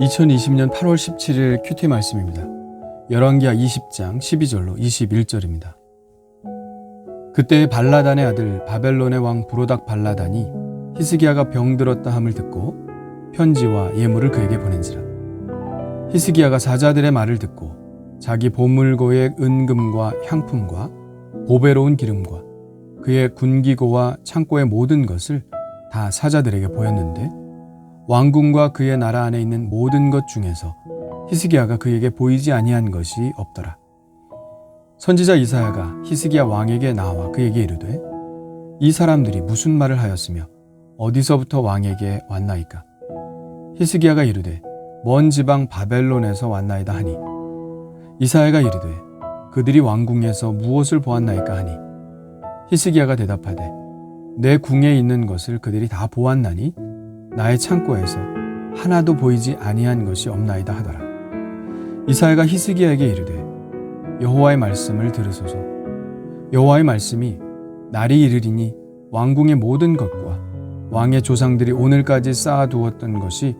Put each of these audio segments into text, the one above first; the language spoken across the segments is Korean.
2020년 8월 17일 큐티 말씀입니다. 열왕기하 20장 12절로 21절입니다. 그때 발라단의 아들 바벨론의 왕 브로닥 발라단이 히스기야가 병들었다 함을 듣고 편지와 예물을 그에게 보낸지라. 히스기야가 사자들의 말을 듣고 자기 보물고의 은금과 향품과 보배로운 기름과 그의 군기고와 창고의 모든 것을 다 사자들에게 보였는데 왕궁과 그의 나라 안에 있는 모든 것 중에서 히스기야가 그에게 보이지 아니한 것이 없더라. 선지자 이사야가 히스기야 왕에게 나와 그에게 이르되 이 사람들이 무슨 말을 하였으며 어디서부터 왕에게 왔나이까? 히스기야가 이르되 먼 지방 바벨론에서 왔나이다 하니 이사야가 이르되 그들이 왕궁에서 무엇을 보았나이까 하니 히스기야가 대답하되 내 궁에 있는 것을 그들이 다 보았나니 나의 창고에서 하나도 보이지 아니한 것이 없나이다 하더라. 이사야가 히스기야에게 이르되 여호와의 말씀을 들으소서. 여호와의 말씀이 날이 이르리니 왕궁의 모든 것과 왕의 조상들이 오늘까지 쌓아두었던 것이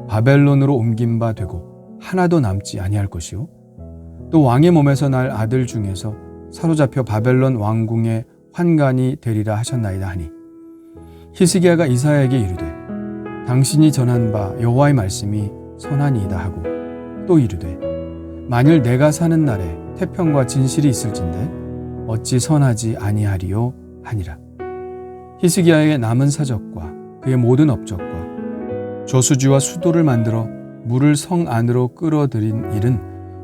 바벨론으로 옮긴 바 되고 하나도 남지 아니할 것이요 또 왕의 몸에서 날 아들 중에서 사로잡혀 바벨론 왕궁의 환관이 되리라 하셨나이다 하니 히스기야가 이사야에게 이르되 당신이 전한 바 여호와의 말씀이 선하니이다 하고 또 이르되 만일 내가 사는 날에 태평과 진실이 있을진데 어찌 선하지 아니하리요 하니라. 히스기야의 남은 사적과 그의 모든 업적과 저수지와 수도를 만들어 물을 성 안으로 끌어들인 일은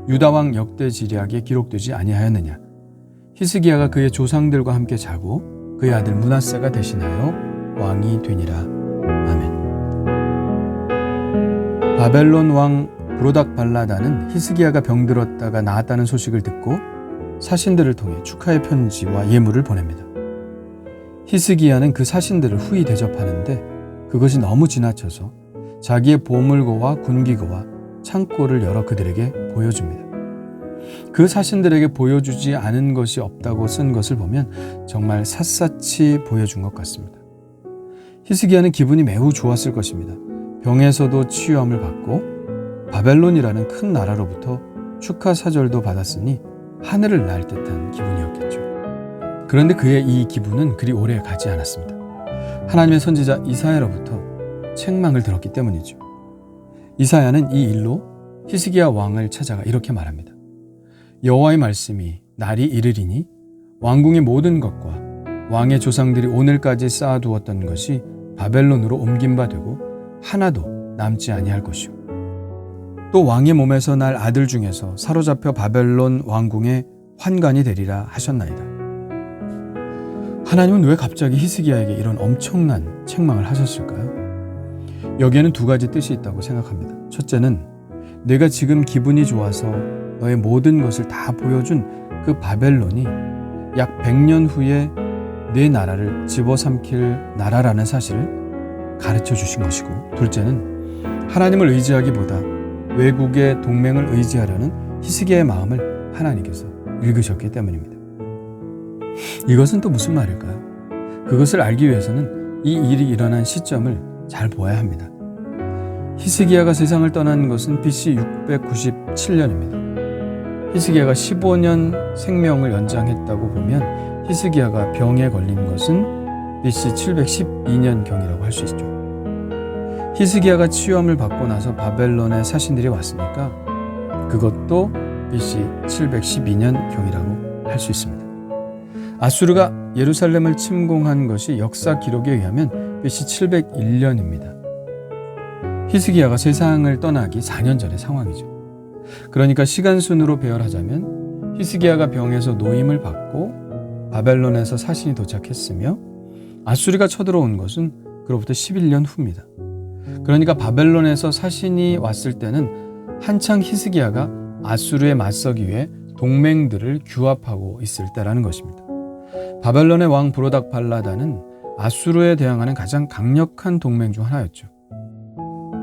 유다왕 역대지략에 기록되지 아니하였느냐. 히스기야가 그의 조상들과 함께 자고 그의 아들 므낫세가 대신하여 왕이 되니라. 아멘. 바벨론 왕 브로닥 발라단은 히스기야가 병들었다가 나았다는 소식을 듣고 사신들을 통해 축하의 편지와 예물을 보냅니다. 히스기야는 그 사신들을 후히 대접하는데 그것이 너무 지나쳐서 자기의 보물고와 군기고와 창고를 열어 그들에게 보여줍니다. 그 사신들에게 보여주지 않은 것이 없다고 쓴 것을 보면 정말 샅샅이 보여준 것 같습니다. 히스기야는 기분이 매우 좋았을 것입니다. 병에서도 치유함을 받고 바벨론이라는 큰 나라로부터 축하 사절도 받았으니 하늘을 날 듯한 기분이었겠죠. 그런데 그의 이 기분은 그리 오래 가지 않았습니다. 하나님의 선지자 이사야로부터 책망을 들었기 때문이죠. 이사야는 이 일로 히스기야 왕을 찾아가 이렇게 말합니다. 여호와의 말씀이 날이 이르리니 왕궁의 모든 것과 왕의 조상들이 오늘까지 쌓아두었던 것이 바벨론으로 옮긴 바 되고 하나도 남지 아니할 것이요 또 왕의 몸에서 날 아들 중에서 사로잡혀 바벨론 왕궁의 환관이 되리라 하셨나이다. 하나님은 왜 갑자기 히스기야에게 이런 엄청난 책망을 하셨을까요? 여기에는 두 가지 뜻이 있다고 생각합니다. 첫째는 내가 지금 기분이 좋아서 너의 모든 것을 다 보여준 그 바벨론이 약 100년 후에 내 나라를 집어삼킬 나라라는 사실을 가르쳐 주신 것이고, 둘째는 하나님을 의지하기보다 외국의 동맹을 의지하려는 히스기야의 마음을 하나님께서 읽으셨기 때문입니다. 이것은 또 무슨 말일까요? 그것을 알기 위해서는 이 일이 일어난 시점을 잘 보아야 합니다. 히스기야가 세상을 떠난 것은 BC 697년입니다. 히스기야가 15년 생명을 연장했다고 보면 히스기야가 병에 걸린 것은 BC 712년경이라고 할 수 있죠. 히스기야가 치유함을 받고 나서 바벨론의 사신들이 왔으니까 그것도 BC 712년경이라고 할 수 있습니다. 아수르가 예루살렘을 침공한 것이 역사 기록에 의하면 BC 701년입니다. 히스기야가 세상을 떠나기 4년 전의 상황이죠. 그러니까 시간순으로 배열하자면 히스기야가 병에서 노임을 받고 바벨론에서 사신이 도착했으며 아수르가 쳐들어온 것은 그로부터 11년 후입니다. 그러니까 바벨론에서 사신이 왔을 때는 한창 히스기야가 아수르에 맞서기 위해 동맹들을 규합하고 있을 때라는 것입니다. 바벨론의 왕 브로닥 발라단은 아수르에 대항하는 가장 강력한 동맹 중 하나였죠.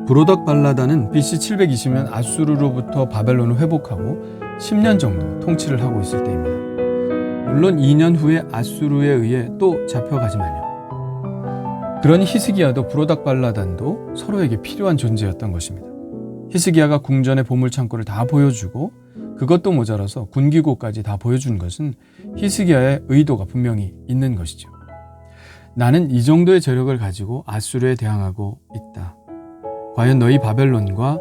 브로닥 발라단은 BC 720년 아수르로부터 바벨론을 회복하고 10년 정도 통치를 하고 있을 때입니다. 물론 2년 후에 아수르에 의해 또 잡혀가지만요. 그러니 히스기야도 브로닥 발라단도 서로에게 필요한 존재였던 것입니다. 히스기야가 궁전의 보물창고를 다 보여주고 그것도 모자라서 군기고까지 다 보여준 것은 히스기야의 의도가 분명히 있는 것이죠. 나는 이 정도의 재력을 가지고 아수르에 대항하고 있다. 과연 너희 바벨론과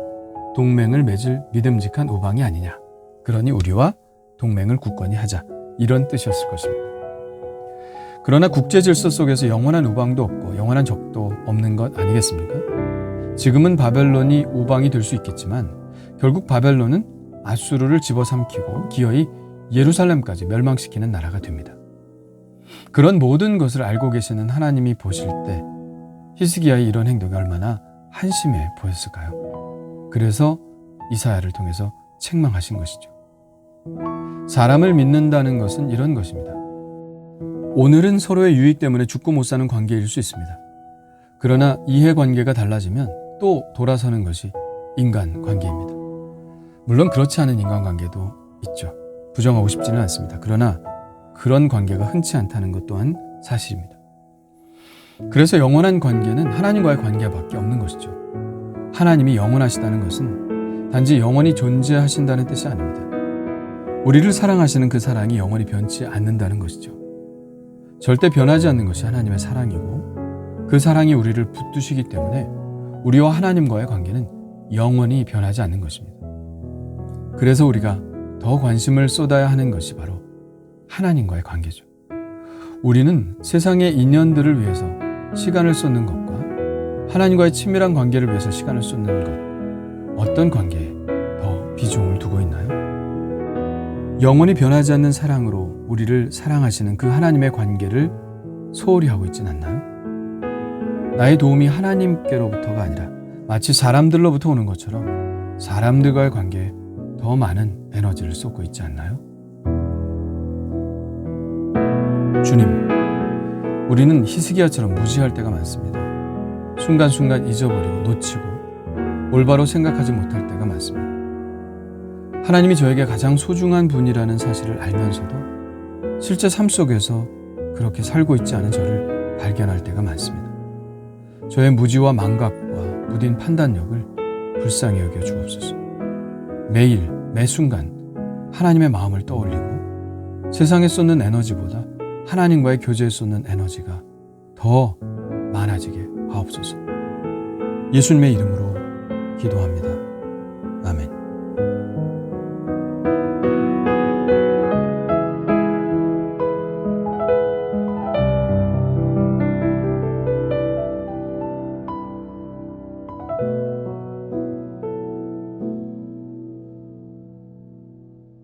동맹을 맺을 믿음직한 우방이 아니냐. 그러니 우리와 동맹을 굳건히 하자. 이런 뜻이었을 것입니다. 그러나 국제 질서 속에서 영원한 우방도 없고 영원한 적도 없는 것 아니겠습니까? 지금은 바벨론이 우방이 될 수 있겠지만 결국 바벨론은 아수르를 집어삼키고 기어이 예루살렘까지 멸망시키는 나라가 됩니다. 그런 모든 것을 알고 계시는 하나님이 보실 때 히스기야의 이런 행동이 얼마나 한심해 보였을까요? 그래서 이사야를 통해서 책망하신 것이죠. 사람을 믿는다는 것은 이런 것입니다. 오늘은 서로의 유익 때문에 죽고 못 사는 관계일 수 있습니다. 그러나 이해관계가 달라지면 또 돌아서는 것이 인간관계입니다. 물론 그렇지 않은 인간관계도 있죠. 부정하고 싶지는 않습니다. 그러나 그런 관계가 흔치 않다는 것 또한 사실입니다. 그래서 영원한 관계는 하나님과의 관계밖에 없는 것이죠. 하나님이 영원하시다는 것은 단지 영원히 존재하신다는 뜻이 아닙니다. 우리를 사랑하시는 그 사랑이 영원히 변치 않는다는 것이죠. 절대 변하지 않는 것이 하나님의 사랑이고 그 사랑이 우리를 붙드시기 때문에 우리와 하나님과의 관계는 영원히 변하지 않는 것입니다. 그래서 우리가 더 관심을 쏟아야 하는 것이 바로 하나님과의 관계죠. 우리는 세상의 인연들을 위해서 시간을 쏟는 것과 하나님과의 친밀한 관계를 위해서 시간을 쏟는 것, 어떤 관계에 더 비중을 두고 있나요? 영원히 변하지 않는 사랑으로 우리를 사랑하시는 그 하나님의 관계를 소홀히 하고 있진 않나요? 나의 도움이 하나님께로부터가 아니라 마치 사람들로부터 오는 것처럼 사람들과의 관계에 더 많은 에너지를 쏟고 있지 않나요? 주님, 우리는 히스기야처럼 무지할 때가 많습니다. 순간순간 잊어버리고 놓치고 올바로 생각하지 못할 때가 많습니다. 하나님이 저에게 가장 소중한 분이라는 사실을 알면서도 실제 삶 속에서 그렇게 살고 있지 않은 저를 발견할 때가 많습니다. 저의 무지와 망각과 무딘 판단력을 불쌍히 여겨 주옵소서. 매일, 매 순간 하나님의 마음을 떠올리고 세상에 쏟는 에너지보다 하나님과의 교제에 쏟는 에너지가 더 많아지게 하옵소서. 예수님의 이름으로 기도합니다.